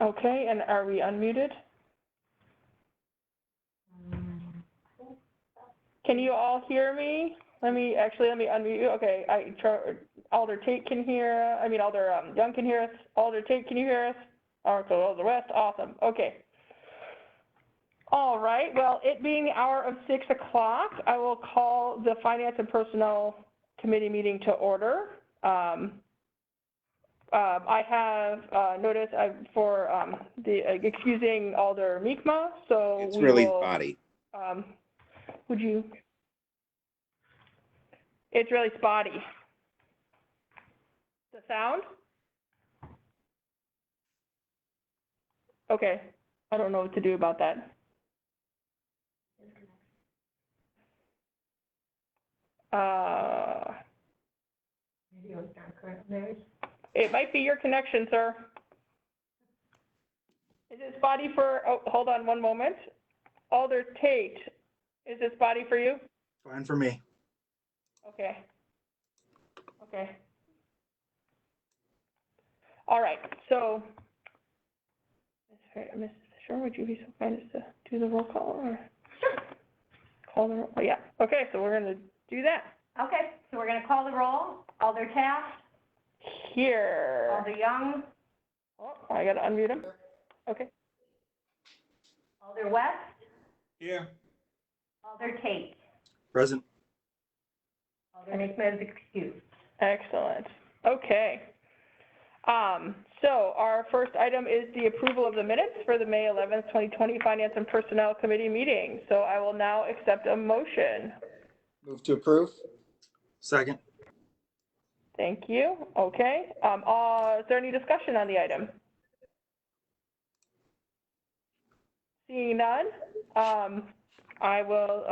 Okay, and are we unmuted? Can you all hear me? Let me unmute you. Okay, Alder Tate can hear, Alder Young can hear us. Alder Tate, can you hear us? Alder West, awesome, okay. All right, well, it being the hour of 6 o'clock, I will call the Finance and Personnel Committee meeting to order. I have notice for excusing Alder Miekma, so it's really spotty. Would you? It's really spotty. The sound? Okay, I don't know what to do about that. It might be your connection, sir. Is it spotty for, oh, hold on one moment. Alder Tate, is it spotty for you? Fine for me. Okay. Okay. All right, so, Ms. Fisher, would you be so kind as to do the roll call or? Call the roll, oh, yeah. Okay, so we're gonna do that. Okay, so we're going to call the roll. Alder Taft. Here. Alder Young. Oh, I gotta unmute him. Okay. Alder West. Here. Alder Tate. Present. Alder Miekma is excused. Excellent. Okay. So our first item is the approval of the minutes for the May 11th, 2020 Finance and Personnel Committee meeting. So I will now accept a motion. Move to approve. Second. Thank you. Okay. Is there any discussion on the item? Seeing none, I will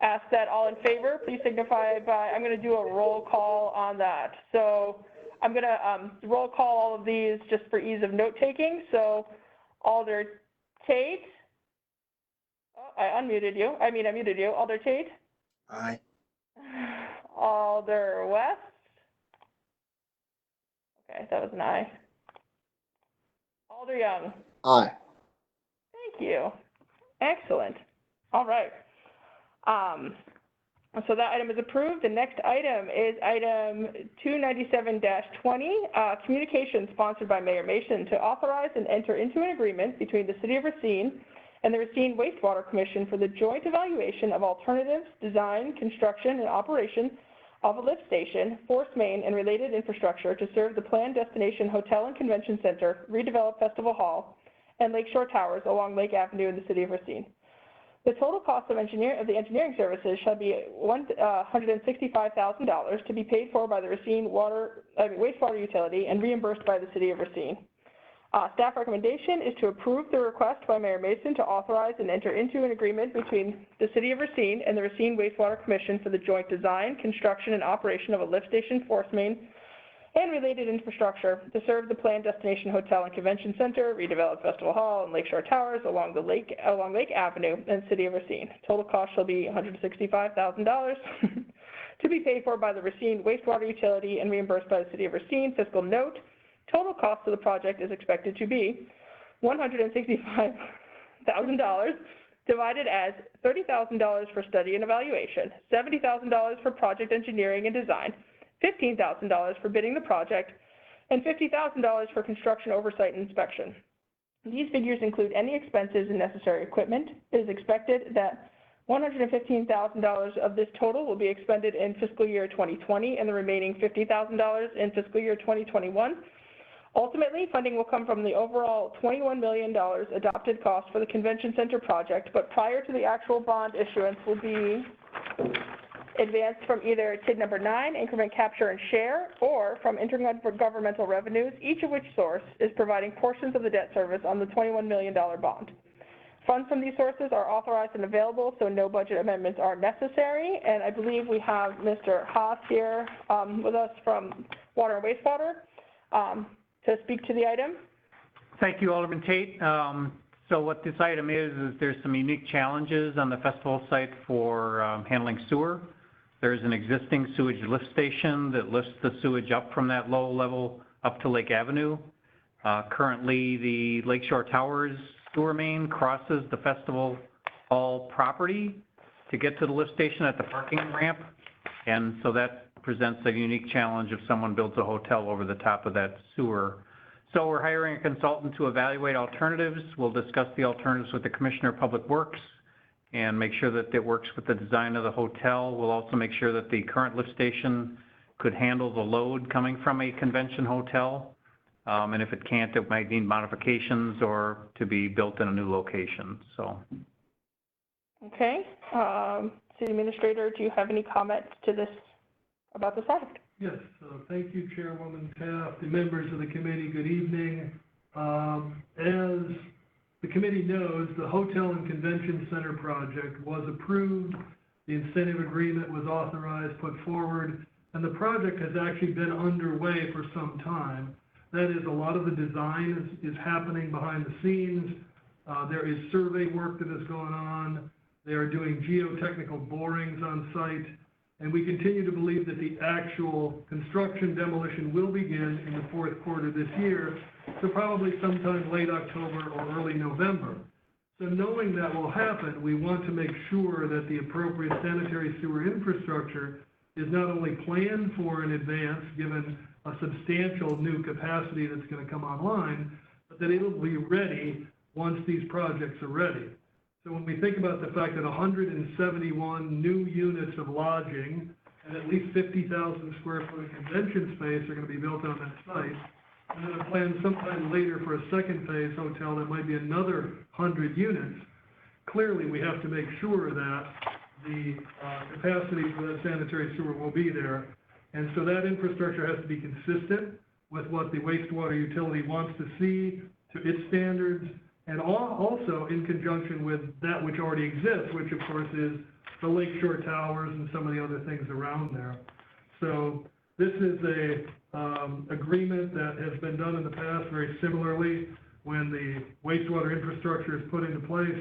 ask that all in favor, please signify by, I'm going to do a roll call on that. So I'm going to roll call all of these just for ease of note taking. So Alder Tate, oh, I muted you. Alder Tate. Aye. Alder West. Okay, that was an aye. Alder Young. Aye. Thank you. Excellent. All right. So that item is approved. The next item is item 297-20, communication sponsored by Mayor Mason to authorize and enter into an agreement between the City of Racine and the Racine Wastewater Commission for the joint evaluation of alternatives, design, construction, and operation of a lift station, force main, and related infrastructure to serve the planned destination hotel and convention center, redeveloped Festival Hall, and Lakeshore Towers along Lake Avenue in the City of Racine. The total cost of the engineering services shall be $165,000 to be paid for by the Racine wastewater utility and reimbursed by the City of Racine. Staff recommendation is to approve the request by Mayor Mason to authorize and enter into an agreement between the City of Racine and the Racine Wastewater Commission for the joint design, construction, and operation of a lift station, force main, and related infrastructure to serve the planned destination hotel and convention center, redeveloped Festival Hall, and Lakeshore Towers along Lake Avenue in the City of Racine. Total cost shall be $165,000 to be paid for by the Racine wastewater utility and reimbursed by the City of Racine. Fiscal note: total cost of the project is expected to be $165,000 divided as $30,000 for study and evaluation, $70,000 for project engineering and design, $15,000 for bidding the project, and $50,000 for construction oversight and inspection. These figures include any expenses and necessary equipment. It is expected that $115,000 of this total will be expended in fiscal year 2020 and the remaining $50,000 in fiscal year 2021. Ultimately, funding will come from the overall $21 million adopted cost for the convention center project, but prior to the actual bond issuance will be advanced from either TID number 9, increment capture and share, or from intergovernmental revenues, each of which source is providing portions of the debt service on the $21 million bond. Funds from these sources are authorized and available, so no budget amendments are necessary. And I believe we have Mr. Haas here with us from Water and Wastewater to speak to the item. Thank you, Alderman Tate. So what this item is there's some unique challenges on the festival site for handling sewer. There's an existing sewage lift station that lifts the sewage up from that low level up to Lake Avenue. Currently, the Lakeshore Towers sewer main crosses the Festival Hall property to get to the lift station at the parking ramp. And so that presents a unique challenge if someone builds a hotel over the top of that sewer. So we're hiring a consultant to evaluate alternatives. We'll discuss the alternatives with the Commissioner of Public Works and make sure that it works with the design of the hotel. We'll also make sure that the current lift station could handle the load coming from a convention hotel. And if it can't, it might need modifications or to be built in a new location, so. Okay, City Administrator, do you have any comments to this, about this project? Yes, thank you, Chairwoman Taft, the members of the committee, good evening. As the committee knows, the Hotel and Convention Center project was approved, the incentive agreement was authorized, put forward, and the project has actually been underway for some time. That is, a lot of the design is happening behind the scenes. There is survey work that is going on. They are doing geotechnical borings on site. And we continue to believe that the actual construction demolition will begin in the fourth quarter this year, so probably sometime late October or early November. So knowing that will happen, we want to make sure that the appropriate sanitary sewer infrastructure is not only planned for in advance, given a substantial new capacity that's going to come online, but that it'll be ready once these projects are ready. So when we think about the fact that 171 new units of lodging and at least 50,000 square foot of convention space are going to be built on that site, and then a plan sometime later for a second phase hotel that might be another 100 units, clearly we have to make sure that the capacity for that sanitary sewer will be there. And so that infrastructure has to be consistent with what the wastewater utility wants to see to its standards, and also in conjunction with that which already exists, which of course is the Lakeshore Towers and some of the other things around there. So this is a agreement that has been done in the past very similarly when the wastewater infrastructure is put into place,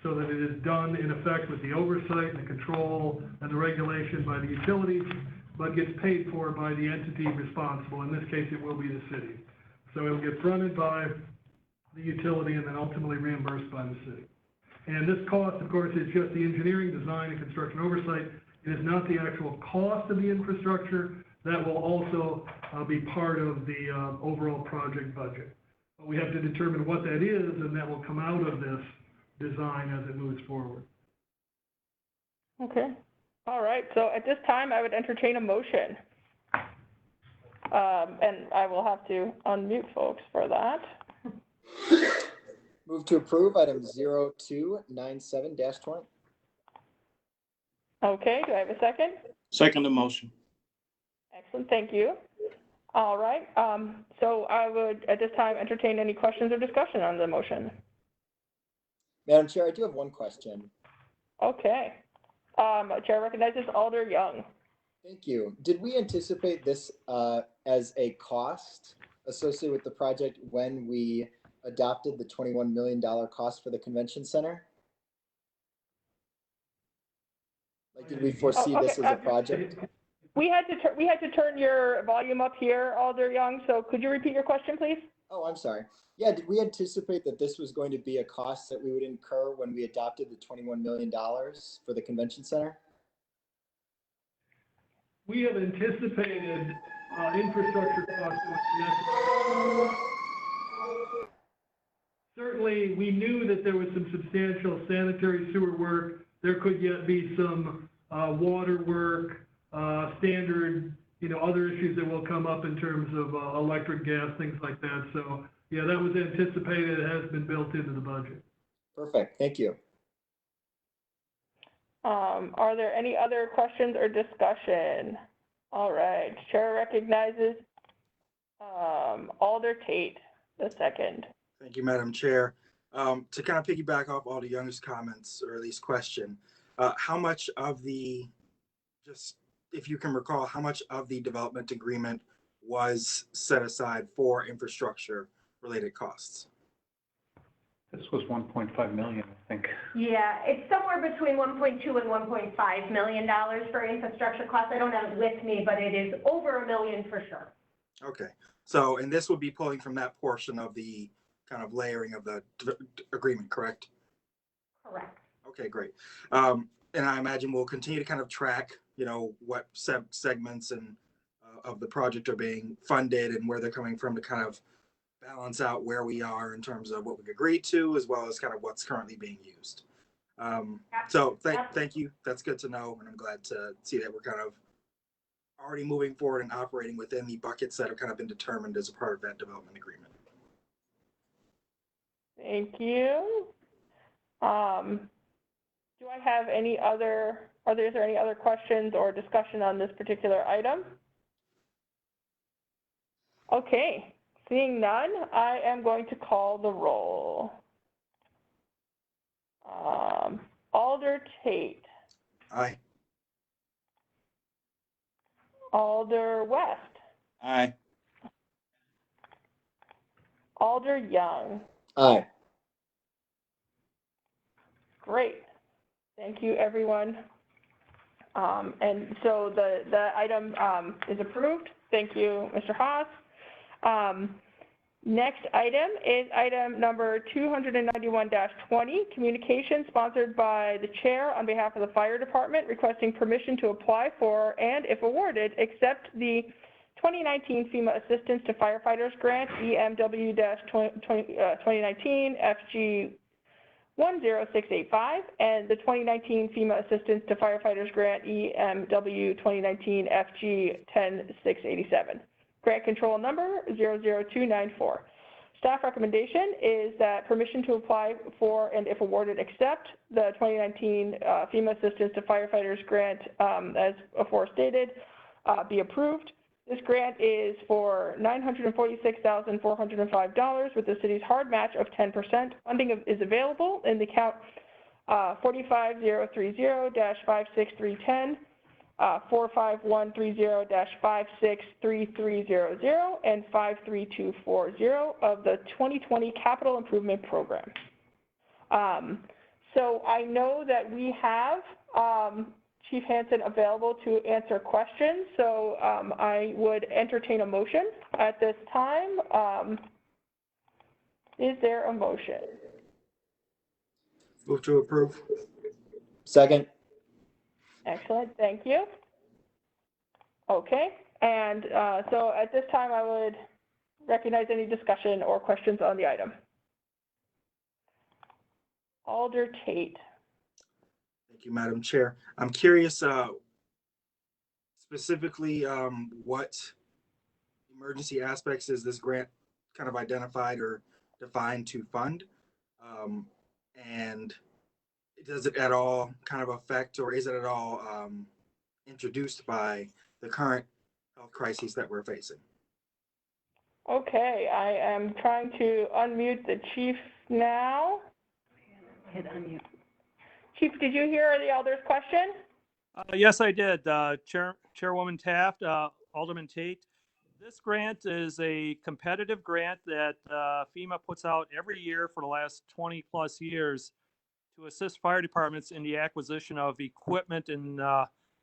so that it is done in effect with the oversight and the control and the regulation by the utilities, but gets paid for by the entity responsible. In this case, it will be the city. So it will get fronted by the utility and then ultimately reimbursed by the city. And this cost, of course, is just the engineering, design, and construction oversight. It is not the actual cost of the infrastructure. That will also be part of the overall project budget. But we have to determine what that is, and that will come out of this design as it moves forward. Okay, all right, so at this time, I would entertain a motion. And I will have to unmute folks for that. Move to approve item 0297-20. Okay, do I have a second? Second the motion. Excellent, thank you. All right, so I would, at this time, entertain any questions or discussion on the motion. Madam Chair, I do have one question. Okay. Chair recognizes Alder Young. Thank you. Did we anticipate this as a cost associated with the project when we adopted the $21 million cost for the convention center? Like, did we foresee this as a project? We had to turn your volume up here, Alder Young, so could you repeat your question, please? Oh, I'm sorry. Yeah, did we anticipate that this was going to be a cost that we would incur when we adopted the $21 million for the convention center? We have anticipated infrastructure costs. Certainly, we knew that there was some substantial sanitary sewer work. There could yet be some water work, standard, other issues that will come up in terms of electric, gas, things like that. So, yeah, that was anticipated. It has been built into the budget. Perfect. Thank you. Are there any other questions or discussion? All right, Chair recognizes Alder Tate, the second. Thank you, Madam Chair. To kind of piggyback off Alder Young's comments, or at least question, how much of the, just if you can recall, how much of the development agreement was set aside for infrastructure related costs? This was 1.5 million, I think. Yeah, it's somewhere between 1.2 and 1.5 million dollars for infrastructure costs. I don't have it with me, but it is over $1 million for sure. Okay, So, and this would be pulling from that portion of the kind of layering of the agreement, correct? Correct. Okay, great. And I imagine we'll continue to kind of track, what segments and of the project are being funded and where they're coming from to kind of balance out where we are in terms of what we've agreed to, as well as kind of what's currently being used. So thank you. That's good to know. And I'm glad to see that we're kind of already moving forward and operating within the buckets that have kind of been determined as a part of that development agreement. Thank you. Do I have any other, is there any other questions or discussion on this particular item? Okay, seeing none, I am going to call the roll. Alder Tate, Aye. Alder West, Aye. Alder Young. Aye. Great. Thank you, everyone. And so the item is approved. Thank you, Mr. Haas. Next item is item number 291-20, communication sponsored by the chair on behalf of the fire department requesting permission to apply for and, if awarded, accept the 2019 FEMA Assistance to Firefighters Grant, EMW-2019 FG 10685, and the 2019 FEMA Assistance to Firefighters Grant, EMW 2019 FG 10687. Grant control number 00294. Staff recommendation is that permission to apply for and, if awarded, accept the 2019 FEMA Assistance to Firefighters Grant, as aforestated, be approved. This grant is for $946,405 with the city's hard match of 10%. Funding is available in the account 45030-56310, 45130-56330, and 53240 of the 2020 Capital Improvement Program. So I know that we have Chief Hansen available to answer questions, so I would entertain a motion at this time. Is there a motion? Move to approve. Second. Excellent, thank you. Okay, and so at this time I would recognize any discussion or questions on the item. Alder Tate. Thank you, Madam Chair. I'm curious, specifically, what emergency aspects is this grant kind of identified or defined to fund? And does it at all kind of affect, or is it at all introduced by the current health crises that we're facing? Okay, I am trying to unmute the chief now. Hit unmute. Chief, did you hear the Alder's question? Yes, I did. Chairwoman Taft, Alderman Tate. This grant is a competitive grant that FEMA puts out every year for the last 20 plus years to assist fire departments in the acquisition of equipment and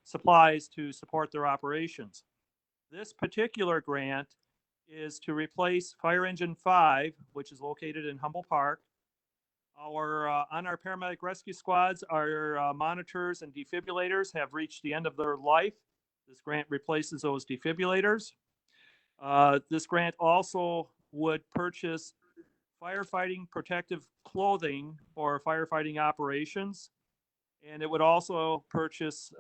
supplies to support their operations. This particular grant is to replace Fire Engine 5, which is located in Humboldt Park. On our paramedic rescue squads, our monitors and defibrillators have reached the end of their life. This grant replaces those defibrillators. This grant also would purchase firefighting protective clothing for firefighting operations. And it would also purchase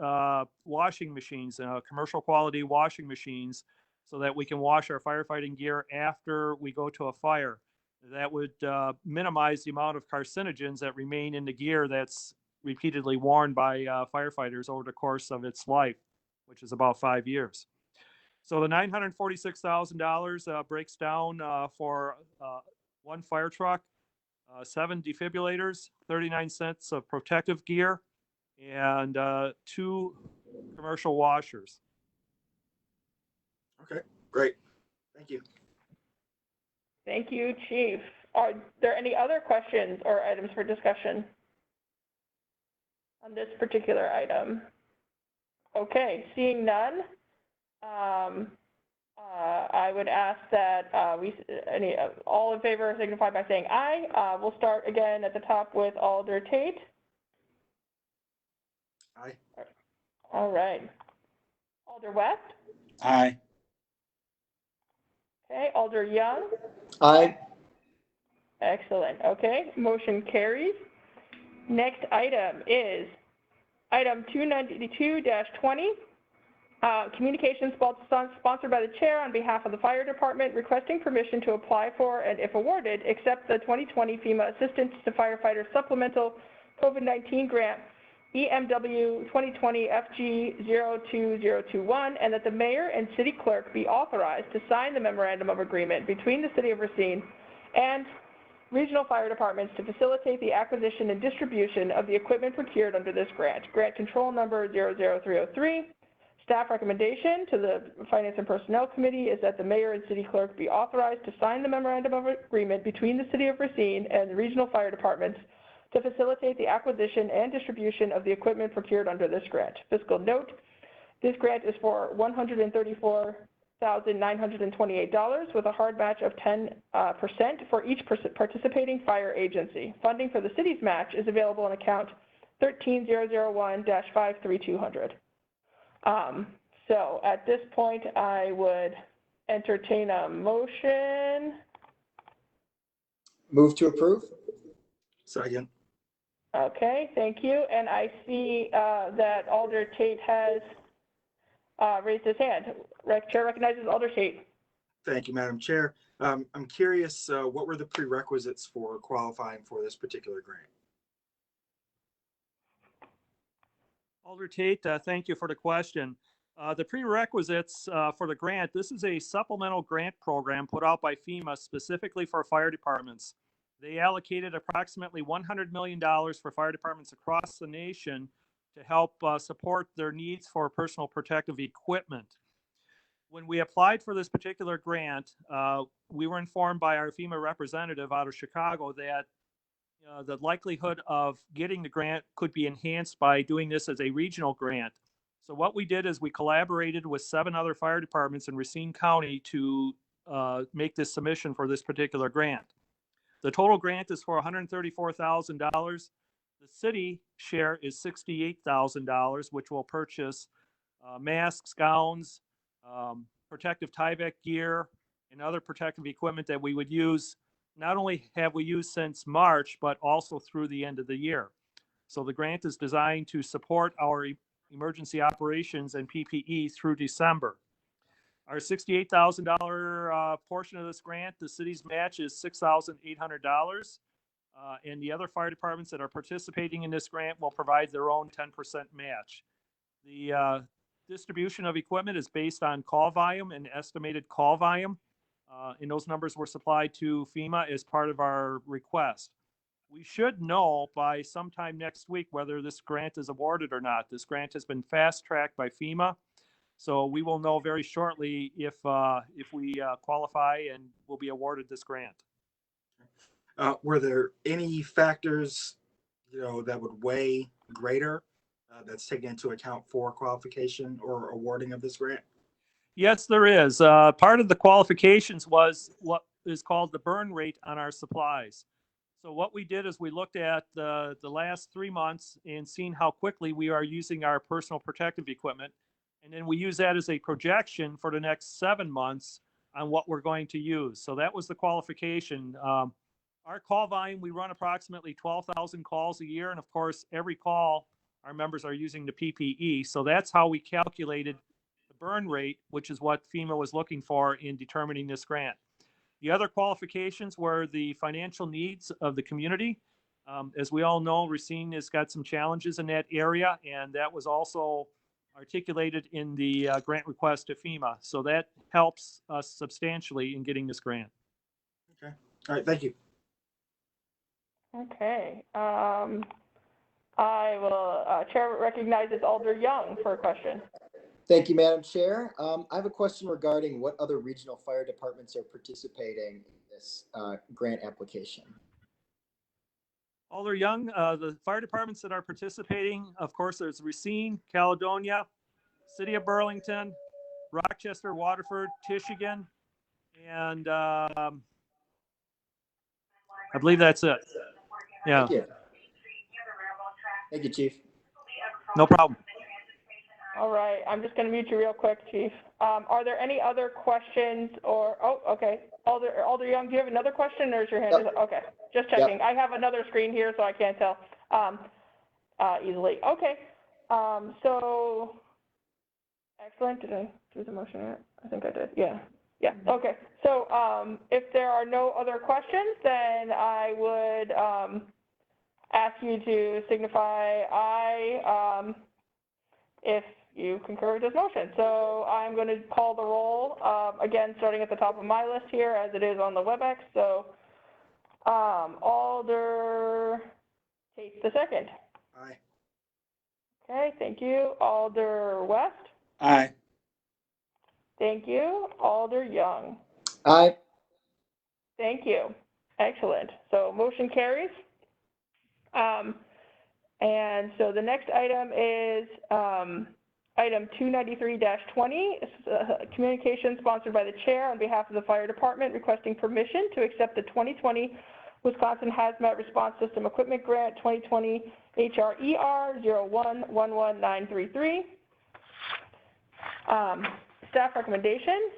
washing machines, commercial quality washing machines, so that we can wash our firefighting gear after we go to a fire. That would minimize the amount of carcinogens that remain in the gear that's repeatedly worn by firefighters over the course of its life, which is about 5 years. So the $946,000 breaks down for one fire truck, 7 defibrillators, 39 sets of protective gear, and 2 commercial washers. Okay, great. Thank you. Thank you, Chief. Are there any other questions or items for discussion on this particular item? Okay, seeing none, I would ask that all in favor signify by saying aye. We'll start again at the top with Alder Tate. Aye. All right. Alder West. Aye. Okay. Alder Young. Aye. Excellent. Okay. Motion carries. Next item is item 292-20. Communications sponsored by the chair on behalf of the fire department requesting permission to apply for and if awarded, accept the 2020 FEMA Assistance to Firefighters Supplemental COVID-19 Grant EMW 2020 FG02021, and that the mayor and city clerk be authorized to sign the memorandum of agreement between the city of Racine and regional fire departments to facilitate the acquisition and distribution of the equipment procured under this grant. Grant control number 00303. Staff recommendation to the Finance and Personnel Committee is that the mayor and city clerk be authorized to sign the memorandum of agreement between the city of Racine and the regional fire departments to facilitate the acquisition and distribution of the equipment procured under this grant. Fiscal note, this grant is for $134,928 with a hard match of 10% for each participating fire agency. Funding for the city's match is available in account 13001-53200. So at this point, I would entertain a motion. Move to approve? Second. Okay, thank you. And I see that Alder Tate has raised his hand. Chair recognizes Alder Tate. Thank you, Madam Chair. I'm curious, what were the prerequisites for qualifying for this particular grant? Alder Tate, thank you for the question. The prerequisites for the grant, this is a supplemental grant program put out by FEMA specifically for fire departments. They allocated approximately $100 million for fire departments across the nation to help support their needs for personal protective equipment. When we applied for this particular grant, we were informed by our FEMA representative out of Chicago that the likelihood of getting the grant could be enhanced by doing this as a regional grant. So what we did is we collaborated with 7 other fire departments in Racine County to make this submission for this particular grant. The total grant is for $134,000. The city share is $68,000, which will purchase masks, gowns, protective Tyvek gear, and other protective equipment that we would use. Not only have we used since March, but also through the end of the year. So the grant is designed to support our emergency operations and PPE through December. Our $68,000 portion of this grant, the city's match is $6,800. And the other fire departments that are participating in this grant will provide their own 10% match. The distribution of equipment is based on call volume and estimated call volume. And those numbers were supplied to FEMA as part of our request. We should know by sometime next week whether this grant is awarded or not. This grant has been fast-tracked by FEMA, so we will know very shortly if we qualify and will be awarded this grant. Were there any factors, that would weigh greater that's taken into account for qualification or awarding of this grant? Yes, there is. Part of the qualifications was what is called the burn rate on our supplies. So what we did is we looked at the last 3 months and seen how quickly we are using our personal protective equipment. And then we use that as a projection for the next 7 months on what we're going to use. So that was the qualification. Our call volume, we run approximately 12,000 calls a year. And of course, every call, our members are using the PPE. So that's how we calculated the burn rate, which is what FEMA was looking for in determining this grant. The other qualifications were the financial needs of the community. As we all know, Racine has got some challenges in that area, and that was also articulated in the grant request to FEMA. So that helps us substantially in getting this grant. Okay. All right. Thank you. Okay. I will, Chair recognizes Alder Young for a question. Thank you, Madam Chair. I have a question regarding what other regional fire departments are participating in this grant application. Alder Young, the fire departments that are participating, of course, there's Racine, Caledonia, City of Burlington, Rochester, Waterford, Tishigan, and I believe that's it. Yeah, Thank you. Thank you, Chief. no problem. All right, I'm just gonna mute you real quick, Chief. Are there any other questions or, oh, okay. Alder Young, do you have another question or is your hand? Yep. Okay, just checking. I have another screen here, so I can't tell, easily. Okay, so, excellent. Did I do the motion yet? I think I did, yeah. Yeah, okay. So, if there are no other questions, then I would, ask you to signify aye, if you concur with this motion. So I'm going to call the roll, again, starting at the top of my list here, as it is on the WebEx. So, Alder Tate the second. Aye. Okay, thank you. Alder West. Aye. Thank you. Alder Young. Aye. Thank you. Excellent. So motion carries. And so the next item is item 293-20, communication sponsored by the chair on behalf of the fire department requesting permission to accept the 2020 Wisconsin Hazmat Response System Equipment Grant 2020 HRER 0111933. Staff recommendation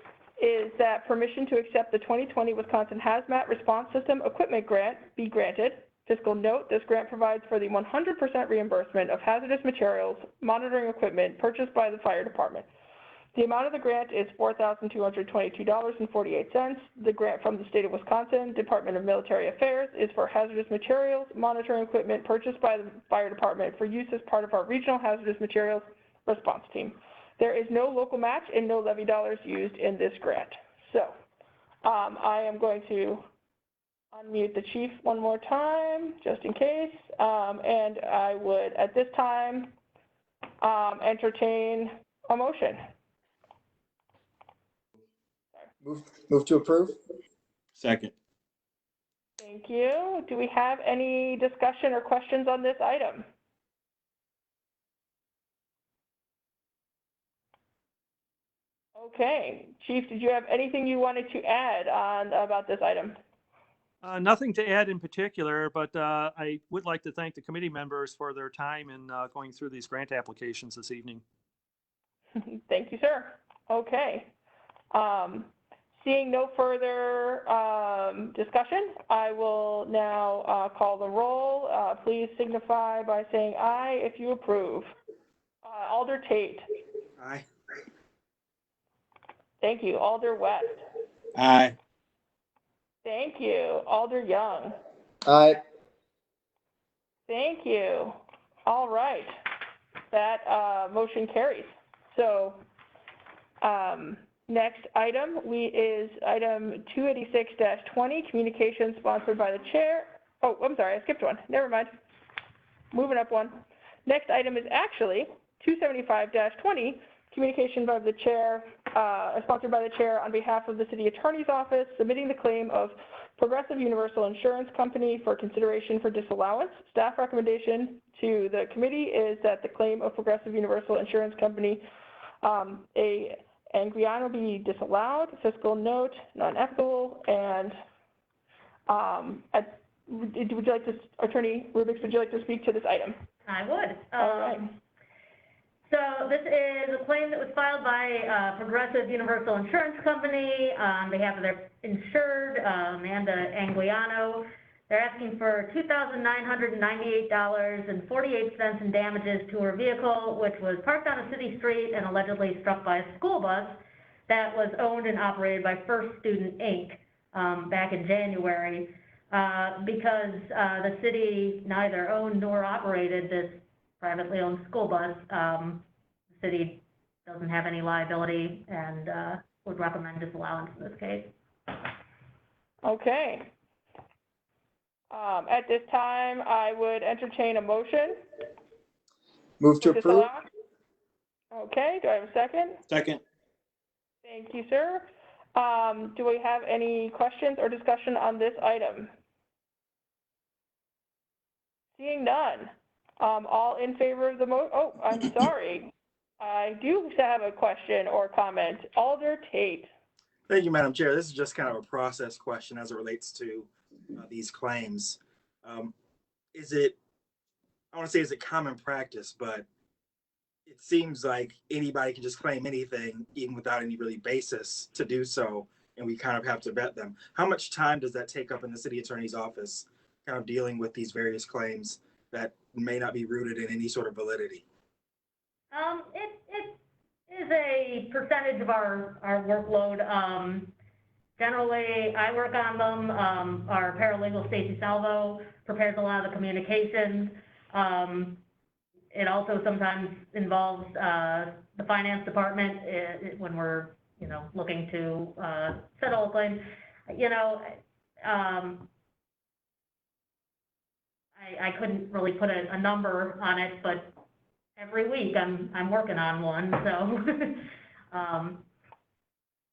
is that permission to accept the 2020 Wisconsin Hazmat Response System Equipment Grant be granted. Fiscal note, this grant provides for the 100% reimbursement of hazardous materials monitoring equipment purchased by the fire department. The amount of the grant is $4,222.48. The grant from the state of Wisconsin Department of Military Affairs is for hazardous materials monitoring equipment purchased by the fire department for use as part of our regional hazardous materials response team. There is no local match and no levy dollars used in this grant. So I am going to unmute the chief one more time, just in case, and I would, at this time, entertain a motion. Move to approve? Second. Thank you. Do we have any discussion or questions on this item? Okay, Chief, did you have anything you wanted to add on about this item? Nothing to add in particular, but I would like to thank the committee members for their time in going through these grant applications this evening. Thank you, sir. Okay. Seeing no further discussion, I will now call the roll. Please signify by saying aye if you approve. Alder Tate. Aye. Thank you. Alder West. Aye. Thank you. Alder Young. Aye. Thank you. All right. That motion carries. So next item is item 286-20, communication sponsored by the chair. Oh, I'm sorry, I skipped one. Never mind. Moving up one. Next item is actually 275-20, communication by the chair, sponsored by the chair on behalf of the city attorney's office, submitting the claim of Progressive Universal Insurance Company for consideration for disallowance. Staff recommendation to the committee is that the claim of Progressive Universal Insurance Company, Anguiano, be disallowed. Fiscal note, non-ethical, and would you like to, Attorney Rubix, would you like to speak to this item? I would. All right. So this is a claim that was filed by Progressive Universal Insurance Company on behalf of their insured, Amanda Anguiano. They're asking for $2,998.48 in damages to her vehicle, which was parked on a city street and allegedly struck by a school bus that was owned and operated by First Student, Inc. Back in January. Because the city neither owned nor operated this privately owned school bus, the city doesn't have any liability and would recommend disallowance in this case. Okay. At this time, I would entertain a motion. Move to approve? Disallow. Okay, do I have a second? Second. Thank you, sir. Do we have any questions or discussion on this item? Seeing none. All in favor of the oh, I'm sorry. I do have a question or comment. Alder Tate. Thank you, Madam Chair. This is just kind of a process question as it relates to these claims. Is it, I want to say, is it common practice, but it seems like anybody can just claim anything even without any really basis to do so, and we kind of have to vet them. How much time does that take up in the city attorney's office, kind of dealing with these various claims that may not be rooted in any sort of validity? It is a percentage of our workload. Generally, I work on them. Our paralegal, Stacy Salvo, prepares a lot of the communications. It also sometimes involves the finance department when we're, looking to settle a claim. I couldn't really put a number on it, but every week I'm working on one, so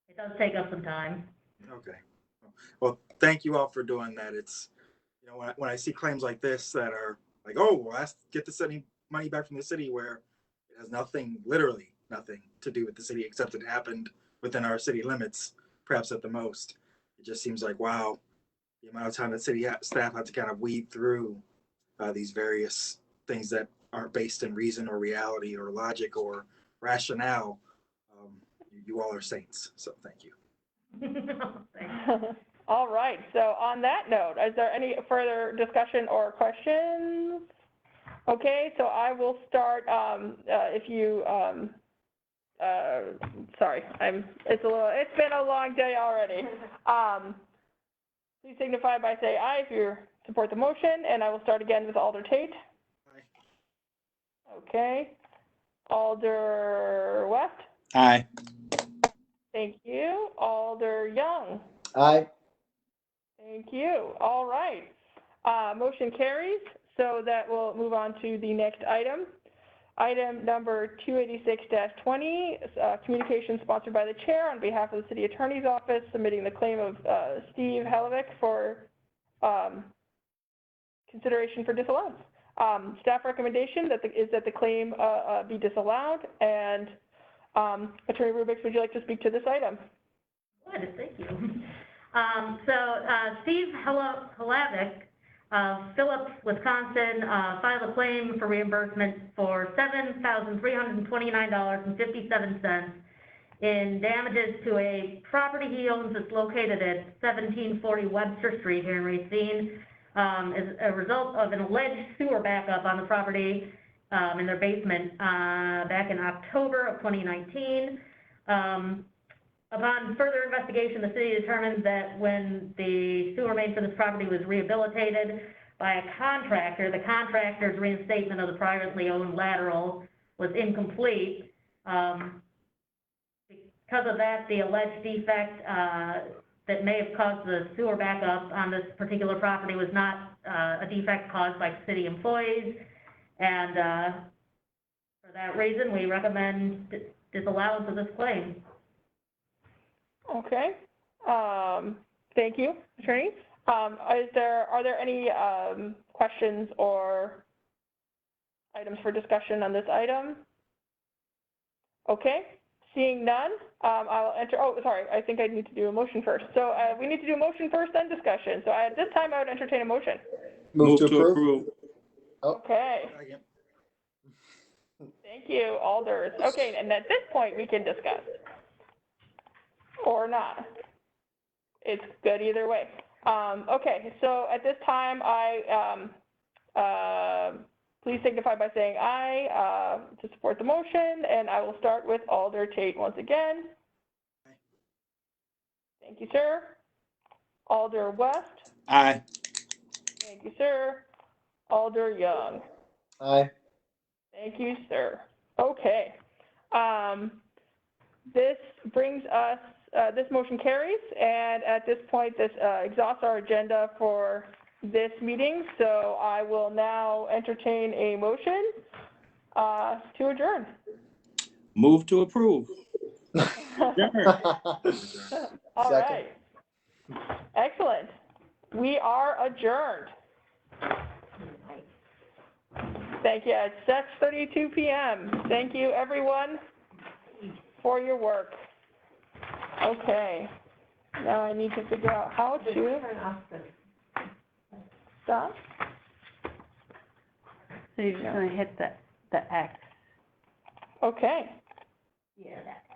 it does take up some time. Okay. Well, thank you all for doing that. It's, when I see claims like this that are like, oh, well, let's get the money back from the city, where it has nothing, literally nothing to do with the city, except it happened within our city limits, perhaps at the most. It just seems like, wow, the amount of time that city staff had to kind of weed through these various things that aren't based in reason or reality or logic or rationale. You all are saints, so thank you. All right, so on that note, is there any further discussion or questions? Okay, so I will start, sorry, it's been a long day already. Please signify by saying aye if you support the motion, and I will start again with Alder Tate. Aye. Okay. Alder West? Aye. Thank you. Alder Young? Aye. Thank you. All right. Motion carries, so that will move on to the next item. Item number 286-20, communication sponsored by the chair on behalf of the city attorney's office, submitting the claim of Steve Halovic for consideration for disallowance. Staff recommendation is that the claim be disallowed, and Attorney Rubix, would you like to speak to this item? Good, thank you. Steve Halovic of Phillips, Wisconsin, filed a claim for reimbursement for $7,329.57 in damages to a property he owns that's located at 1740 Webster Street here in Racine, as a result of an alleged sewer backup on the property in their basement back in October of 2019. Upon further investigation, the city determined that when the sewer main for this property was rehabilitated by a contractor, the contractor's reinstatement of the privately owned lateral was incomplete. Because of that, the alleged defect that may have caused the sewer backup on this particular property was not a defect caused by city employees, and for that reason, we recommend disallowance of this claim. Okay. Thank you, Attorney. Are there any questions or items for discussion on this item? Okay. Seeing none, I'll enter. Oh, sorry. I think I need to do a motion first. So we need to do a motion first, then discussion. So at this time, I would entertain a motion. Move to approve. Okay. Thank you, Alders. Okay, and at this point, we can discuss. Or not. It's good either way. Okay, so at this time, please signify by saying aye to support the motion, and I will start with Alder Tate once again. Aye. Thank you, sir. Alder West? Aye. Thank you, sir. Alder Young? Aye. Thank you, sir. Okay. This brings us, this motion carries, and at this point, this exhausts our agenda for this meeting, so I will now entertain a motion to adjourn. Move to approve. All right. Excellent. We are adjourned. Thank you. It's 6:32 PM. Thank you, everyone, for your work. Okay. Now I need to figure out how to stop. So you're just gonna hit the X. Okay. Yeah, that.